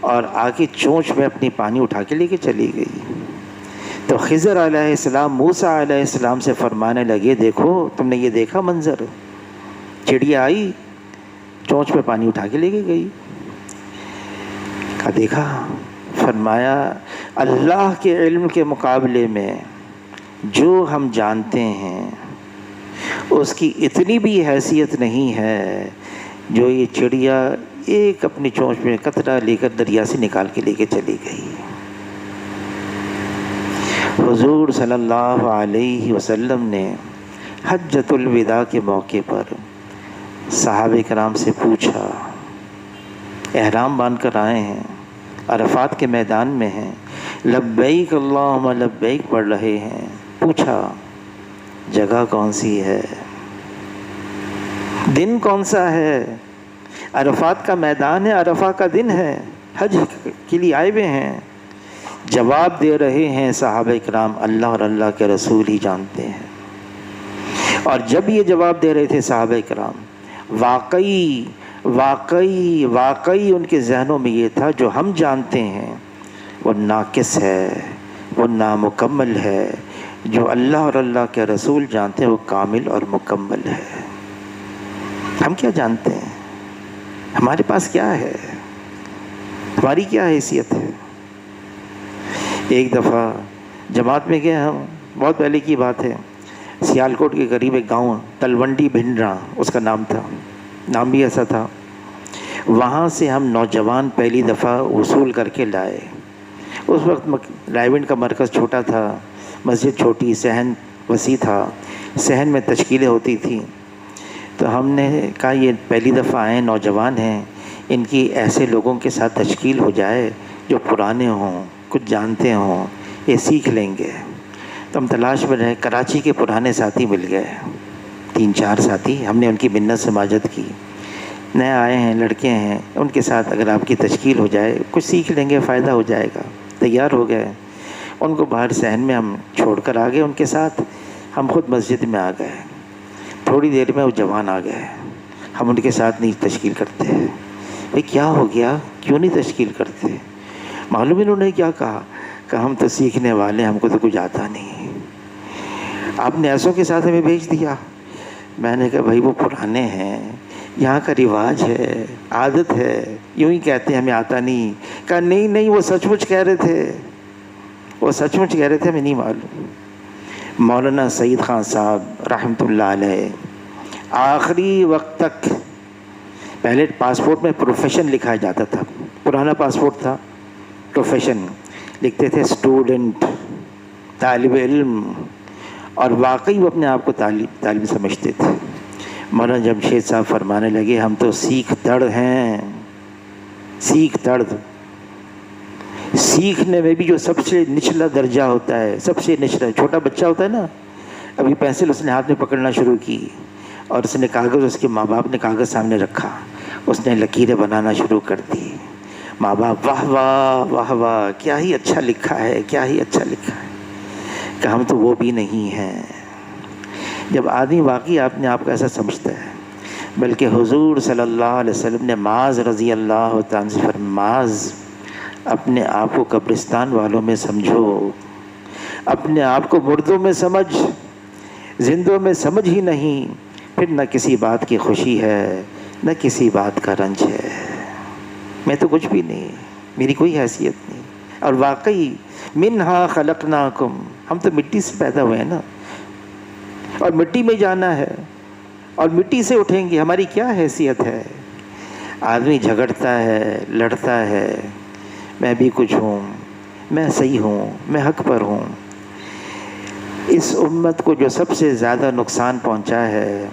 اور آ کے چونچ میں اپنی پانی اٹھا کے لے کے چلی گئی۔ تو خضر علیہ السلام موسیٰ علیہ السلام سے فرمانے لگے دیکھو تم نے یہ دیکھا منظر، چڑیا آئی چونچ میں پانی اٹھا کے لے کے گئی۔ کہا دیکھا؟ فرمایا اللہ کے علم کے مقابلے میں جو ہم جانتے ہیں اس کی اتنی بھی حیثیت نہیں ہے جو یہ چڑیا ایک اپنی چونچ میں قطرہ لے کر دریا سے نکال کے لے کے چلی گئی۔ حضور صلی اللہ علیہ وسلم نے حجۃ الوداع کے موقع پر صحابہ کرام سے پوچھا، احرام باندھ کر آئے ہیں، عرفات کے میدان میں ہیں، لبیک اللہم لبیک پڑھ رہے ہیں، پوچھا جگہ کون سی ہے، دن کون سا ہے؟ عرفات کا میدان ہے، عرفہ کا دن ہے، حج کے لیے آئے ہوئے ہیں۔ جواب دے رہے ہیں صحابہ کرام اللہ اور اللہ کے رسول ہی جانتے ہیں۔ اور جب یہ جواب دے رہے تھے صحابہ کرام، واقعی واقعی واقعی ان کے ذہنوں میں یہ تھا جو ہم جانتے ہیں وہ ناقص ہے، وہ نامکمل ہے، جو اللہ اور اللہ کے رسول جانتے ہیں وہ کامل اور مکمل ہے۔ ہم کیا جانتے ہیں؟ ہمارے پاس کیا ہے؟ ہماری کیا حیثیت ہے؟ ایک دفعہ جماعت میں گئے ہم، بہت پہلے کی بات ہے، سیالکوٹ کے قریب ایک گاؤں تلونڈی بھنڈرا اس کا نام تھا، نام بھی ایسا تھا۔ وہاں سے ہم نوجوان پہلی دفعہ وصول کر کے لائے۔ اس وقت رائے کا مرکز چھوٹا تھا، مسجد چھوٹی، صحن وسیع تھا، صحن میں تشکیلیں ہوتی تھیں۔ تو ہم نے کہا یہ پہلی دفعہ آئے نوجوان ہیں، ان کی ایسے لوگوں کے ساتھ تشکیل ہو جائے جو پرانے ہوں، کچھ جانتے ہوں، یہ سیکھ لیں گے۔ تو ہم تلاش میں رہے، کراچی کے پرانے ساتھی مل گئے، 3-4 ساتھی، ہم نے ان کی منت سماجت کی، نئے آئے ہیں، لڑکے ہیں، ان کے ساتھ اگر آپ کی تشکیل ہو جائے کچھ سیکھ لیں گے، فائدہ ہو جائے گا۔ تیار ہو گئے، ان کو باہر صحن میں ہم چھوڑ کر آ گئے، ان کے ساتھ ہم خود مسجد میں آ گئے۔ تھوڑی دیر میں وہ جوان آ گئے، ہم ان کے ساتھ نہیں تشکیل کرتے۔ بھئی کیا ہو گیا، کیوں نہیں تشکیل کرتے؟ معلوم انہوں نے کیا کہا کہ ہم تو سیکھنے والے، ہم کو تو کچھ آتا نہیں، آپ نے ایسوں کے ساتھ ہمیں بھیج دیا۔ میں نے کہا بھائی وہ پرانے ہیں، یہاں کا رواج ہے، عادت ہے، یوں ہی کہتے ہیں ہمیں آتا نہیں۔ کہا نہیں وہ سچ مچ کہہ رہے تھے، وہ سچ مچ کہہ رہے تھے، ہمیں نہیں معلوم۔ مولانا سعید خان صاحب رحمۃ اللہ علیہ آخری وقت تک، پہلے پاسپورٹ میں پروفیشن لکھا جاتا تھا، پرانا پاسپورٹ تھا، پروفیشن لکھتے تھے، اسٹوڈنٹ، طالب علم، اور واقعی وہ اپنے آپ کو طالب سمجھتے تھے۔ مولانا جمشید صاحب فرمانے لگے ہم تو سیکھ تڑ ہیں، سیکھ تڑ۔ سیکھنے میں بھی جو سب سے نچلا درجہ ہوتا ہے، سب سے نچلا، چھوٹا بچہ ہوتا ہے نا، ابھی پینسل اس نے ہاتھ میں پکڑنا شروع کی اور اس نے کاغذ، اس کے ماں باپ نے کاغذ سامنے رکھا، اس نے لکیریں بنانا شروع کر دی۔ ماں باپ واہ واہ واہ واہ، کیا ہی اچھا لکھا ہے، کیا ہی اچھا لکھا ہے، کہ ہم تو وہ بھی نہیں ہیں۔ جب آدمی واقعی آپ نے آپ کو ایسا سمجھتا ہے، بلکہ حضور صلی اللہ علیہ وسلم نے معاذ رضی اللہ تعالیٰ عنہ سے فرمایا، معاذ اپنے آپ کو قبرستان والوں میں سمجھو، اپنے آپ کو مردوں میں سمجھ، زندوں میں سمجھ ہی نہیں، پھر نہ کسی بات کی خوشی ہے نہ کسی بات کا رنج ہے۔ میں تو کچھ بھی نہیں، میری کوئی حیثیت نہیں، اور واقعی منہا خلقناکم، ہم تو مٹی سے پیدا ہوئے ہیں نا، اور مٹی میں جانا ہے، اور مٹی سے اٹھیں گے، ہماری کیا حیثیت ہے؟ آدمی جھگڑتا ہے، لڑتا ہے، میں بھی کچھ ہوں، میں صحیح ہوں، میں حق پر ہوں۔ اس امت کو جو سب سے زیادہ نقصان پہنچا ہے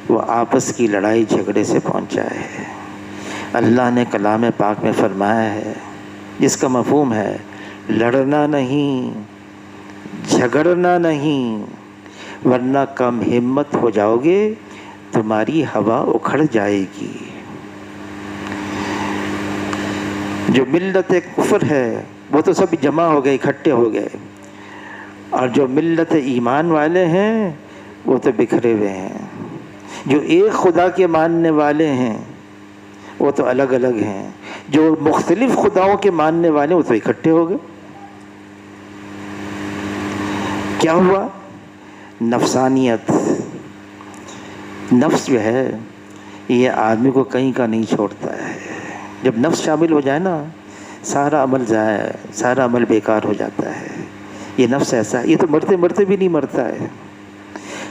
وہ آپس کی لڑائی جھگڑے سے پہنچا ہے۔ اللہ نے کلام پاک میں فرمایا ہے، جس کا مفہوم ہے لڑنا نہیں، جھگڑنا نہیں، ورنہ کم ہمت ہو جاؤ گے، تمہاری ہوا اکھڑ جائے گی۔ جو ملت کفر ہے وہ تو سب جمع ہو گئے، اکٹھے ہو گئے، اور جو ملت ایمان والے ہیں وہ تو بکھرے ہوئے ہیں۔ جو ایک خدا کے ماننے والے ہیں وہ تو الگ الگ ہیں، جو مختلف خداؤں کے ماننے والے وہ تو اکٹھے ہو گئے۔ کیا ہوا؟ نفسانیت، نفس جو ہے یہ آدمی کو کہیں کا نہیں چھوڑتا ہے۔ جب نفس شامل ہو جائے نا، سارا عمل ضائع، سارا عمل بیکار ہو جاتا ہے۔ یہ نفس ایسا، یہ تو مرتے مرتے بھی نہیں مرتا ہے،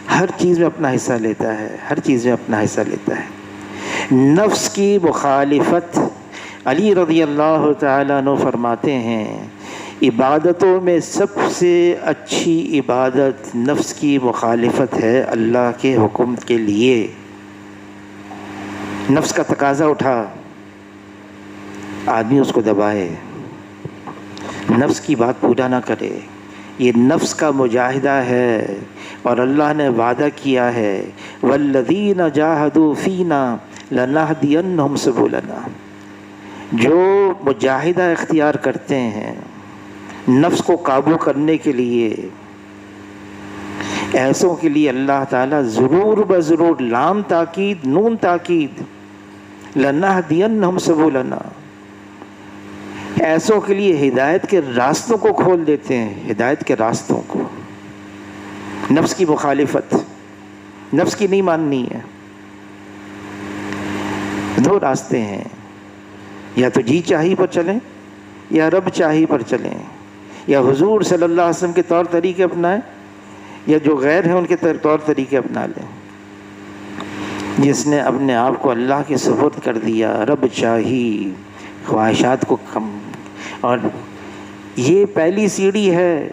ہر چیز میں اپنا حصہ لیتا ہے، ہر چیز میں اپنا حصہ لیتا ہے۔ نفس کی مخالفت، علی رضی اللہ تعالیٰ عنہ فرماتے ہیں عبادتوں میں سب سے اچھی عبادت نفس کی مخالفت ہے اللہ کے حکم کے لیے۔ نفس کا تقاضا اٹھا، آدمی اس کو دبائے، نفس کی بات پورا نہ کرے، یہ نفس کا مجاہدہ ہے، اور اللہ نے وعدہ کیا ہے والذین جاہدوا فینا لنہدینہم سبلنا، جو مجاہدہ اختیار کرتے ہیں نفس کو قابو کرنے کے لیے، ایسوں کے لیے اللہ تعالیٰ ضرور بضرور، لام تاکید نون تاکید، لنہدینہم سبلنا، ایسوں کے لیے ہدایت کے راستوں کو کھول دیتے ہیں، ہدایت کے راستوں کو۔ نفس کی مخالفت، نفس کی نہیں ماننی ہے۔ دو راستے ہیں، یا تو جی چاہی پر چلیں یا رب چاہی پر چلیں، یا حضور صلی اللہ علیہ وسلم کے طور طریقے اپنائیں یا جو غیر ہیں ان کے طور طریقے اپنا لیں۔ جس نے اپنے آپ کو اللہ کے سپرد کر دیا، رب چاہی، خواہشات کو کم، اور یہ پہلی سیڑھی ہے،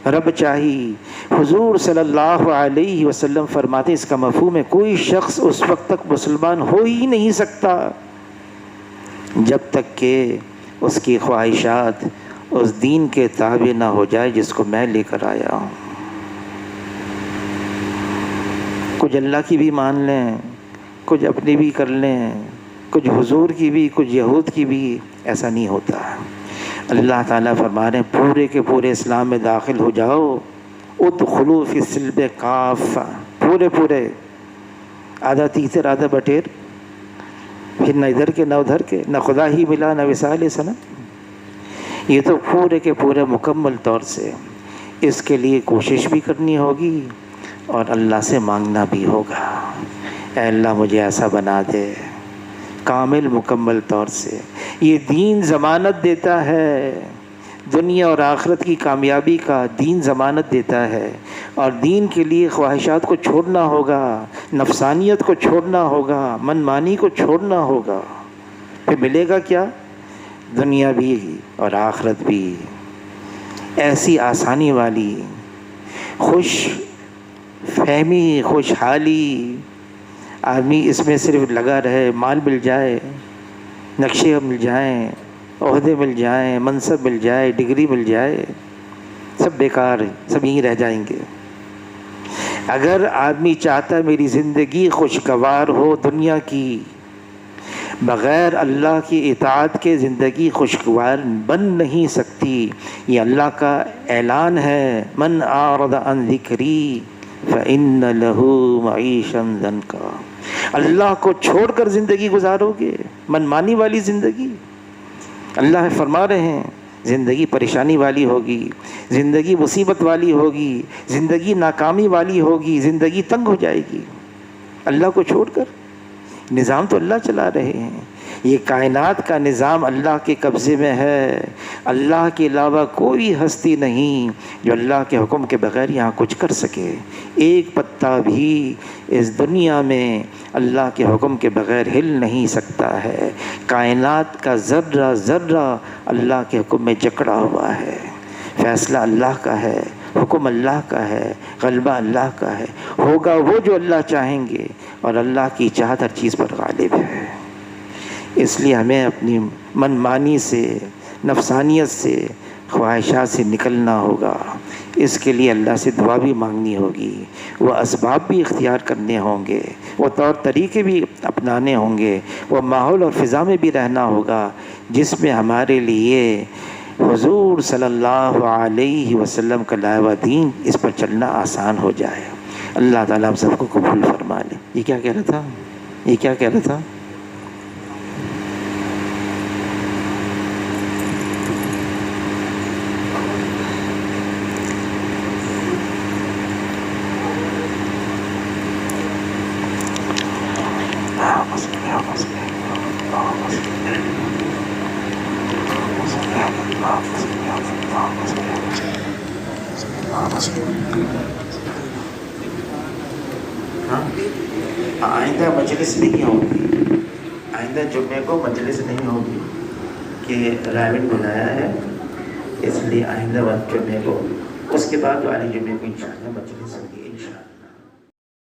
رب چاہی۔ حضور صلی اللہ علیہ وسلم فرماتے اس کا مفہوم ہے کوئی شخص اس وقت تک مسلمان ہو ہی نہیں سکتا جب تک کہ اس کی خواہشات اس دین کے تابع نہ ہو جائے جس کو میں لے کر آیا ہوں۔ کچھ اللہ کی بھی مان لیں، کچھ اپنی بھی کر لیں، کچھ حضور کی بھی، کچھ یہود کی بھی، ایسا نہیں ہوتا۔ اللہ تعالیٰ فرما رہے ہیں پورے کے پورے اسلام میں داخل ہو جاؤ، ادخلوا فی السلم کافہ، پورے، آدھا تیسر آدھا بٹیر، پھر نہ ادھر کے نہ ادھر کے، نہ خدا ہی ملا نہ وصال صنم۔ یہ تو پورے کے پورے مکمل طور سے، اس کے لیے کوشش بھی کرنی ہوگی اور اللہ سے مانگنا بھی ہوگا، اے اللہ مجھے ایسا بنا دے، کامل مکمل طور سے۔ یہ دین ضمانت دیتا ہے، دنیا اور آخرت کی کامیابی کا دین ضمانت دیتا ہے، اور دین کے لیے خواہشات کو چھوڑنا ہوگا، نفسانیت کو چھوڑنا ہوگا، من مانی کو چھوڑنا ہوگا۔ پھر ملے گا کیا؟ دنیا بھی اور آخرت بھی ایسی آسانی والی، خوش فہمی، خوشحالی، آدمی اس میں صرف لگا رہے، مال مل جائے، نقشے مل جائیں، عہدے مل جائیں، منصب مل جائے، ڈگری مل جائے، سب بیکار، سب یہیں رہ جائیں گے۔ اگر آدمی چاہتا ہے میری زندگی خوشگوار ہو دنیا کی، بغیر اللہ کی اطاعت کے زندگی خوشگوار بن نہیں سکتی۔ یہ اللہ کا اعلان ہے، من اعرض عن ذکری فإن له معیشا ضنکا۔ اللہ کو چھوڑ کر زندگی گزارو گے، من مانی والی زندگی، اللہ فرما رہے ہیں زندگی پریشانی والی ہوگی، زندگی مصیبت والی ہوگی، زندگی ناکامی والی ہوگی، زندگی تنگ ہو جائے گی۔ اللہ کو چھوڑ کر، نظام تو اللہ چلا رہے ہیں، یہ کائنات کا نظام اللہ کے قبضے میں ہے۔ اللہ کے علاوہ کوئی ہستی نہیں جو اللہ کے حکم کے بغیر یہاں کچھ کر سکے۔ ایک پتا بھی اس دنیا میں اللہ کے حکم کے بغیر ہل نہیں سکتا ہے۔ کائنات کا ذرہ ذرہ اللہ کے حکم میں جکڑا ہوا ہے۔ فیصلہ اللہ کا ہے، حکم اللہ کا ہے، غلبہ اللہ کا ہے، ہوگا وہ جو اللہ چاہیں گے، اور اللہ کی چاہت ہر چیز پر غالب ہے۔ اس لیے ہمیں اپنی من مانی سے، نفسانیت سے، خواہشات سے نکلنا ہوگا۔ اس کے لیے اللہ سے دعا بھی مانگنی ہوگی، وہ اسباب بھی اختیار کرنے ہوں گے، وہ طور طریقے بھی اپنانے ہوں گے، وہ ماحول اور فضا میں بھی رہنا ہوگا جس میں ہمارے لیے حضور صلی اللہ علیہ وسلم کا لایا ہوا دین، اس پر چلنا آسان ہو جائے۔ اللہ تعالیٰ ہم سب کو قبول فرما لے۔ یہ کیا کہہ رہا تھا؟ آئندہ مجلس نہیں ہوگی، آئندہ جمعے کو مجلس نہیں ہوگی کہ رائمن بلایا ہے، اس لیے آئندہ وقت جمعے کو، اس کے بعد والی جمعے کو انشاءاللہ مجلس ہوگی۔